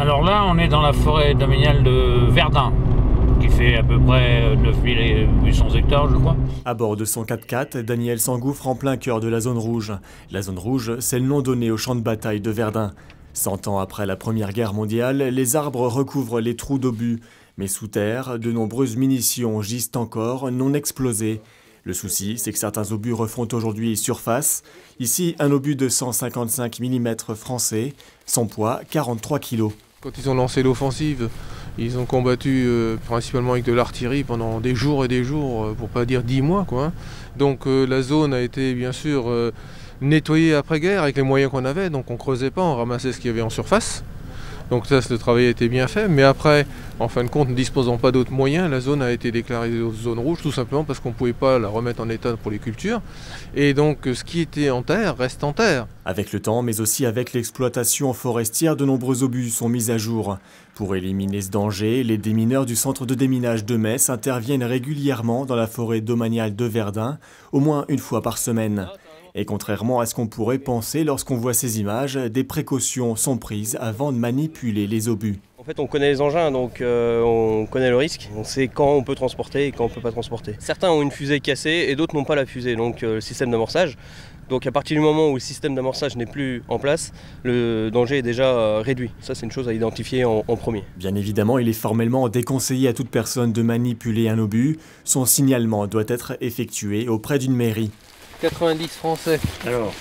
Alors là, on est dans la forêt domaniale de Verdun, qui fait à peu près 9800 hectares, je crois. À bord de son 4x4, Daniel s'engouffre en plein cœur de la zone rouge. La zone rouge, c'est le nom donné au champ de bataille de Verdun. 100 ans après la Première Guerre mondiale, les arbres recouvrent les trous d'obus. Mais sous terre, de nombreuses munitions gisent encore, non explosées. Le souci, c'est que certains obus refont aujourd'hui surface. Ici, un obus de 155 mm français, son poids 43 kg. Quand ils ont lancé l'offensive, ils ont combattu principalement avec de l'artillerie pendant des jours et des jours, pour pas dire 10 mois, quoi. Donc la zone a été bien sûr nettoyée après-guerre avec les moyens qu'on avait, donc on creusait pas, on ramassait ce qu'il y avait en surface. Donc ça, le travail a été bien fait, mais après, en fin de compte, ne disposant pas d'autres moyens, la zone a été déclarée zone rouge, tout simplement parce qu'on ne pouvait pas la remettre en état pour les cultures. Et donc, ce qui était en terre reste en terre. Avec le temps, mais aussi avec l'exploitation forestière, de nombreux obus sont mis à jour. Pour éliminer ce danger, les démineurs du centre de déminage de Metz interviennent régulièrement dans la forêt domaniale de Verdun, au moins une fois par semaine. Et contrairement à ce qu'on pourrait penser lorsqu'on voit ces images, des précautions sont prises avant de manipuler les obus. En fait, on connaît les engins, donc on connaît le risque. On sait quand on peut transporter et quand on ne peut pas transporter. Certains ont une fusée cassée et d'autres n'ont pas la fusée, donc le système d'amorçage. Donc à partir du moment où le système d'amorçage n'est plus en place, le danger est déjà réduit. Ça, c'est une chose à identifier en premier. Bien évidemment, il est formellement déconseillé à toute personne de manipuler un obus. Son signalement doit être effectué auprès d'une mairie. 90 français. Alors,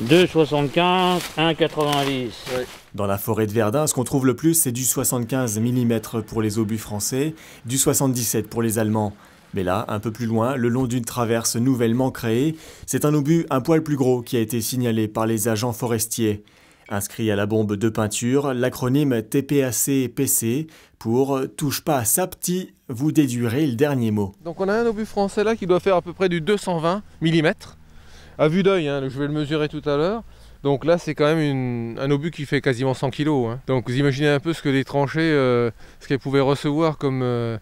2,75, 1,90. Ouais. Dans la forêt de Verdun, ce qu'on trouve le plus, c'est du 75 mm pour les obus français, du 77 pour les Allemands. Mais là, un peu plus loin, le long d'une traverse nouvellement créée, c'est un obus un poil plus gros qui a été signalé par les agents forestiers. Inscrit à la bombe de peinture, l'acronyme TPAC-PC pour « Touche pas à ça petit », vous déduirez le dernier mot. Donc on a un obus français là qui doit faire à peu près du 220 mm. À vue d'œil, hein, je vais le mesurer tout à l'heure. Donc là c'est quand même un obus qui fait quasiment 100 kg. Hein. Donc vous imaginez un peu ce que les tranchées, ce qu'elles pouvaient recevoir comme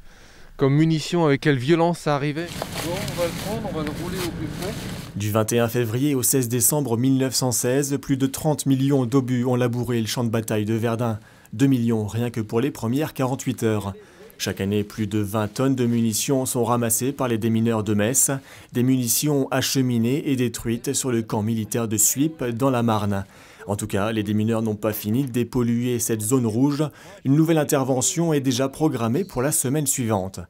munitions, avec quelle violence ça arrivait. Bon, on va le prendre, on va le rouler au plus près. Du 21 février au 16 décembre 1916, plus de 30 millions d'obus ont labouré le champ de bataille de Verdun. 2 millions rien que pour les premières 48 heures. Chaque année, plus de 20 tonnes de munitions sont ramassées par les démineurs de Metz. Des munitions acheminées et détruites sur le camp militaire de Suippes dans la Marne. En tout cas, les démineurs n'ont pas fini de dépolluer cette zone rouge. Une nouvelle intervention est déjà programmée pour la semaine suivante.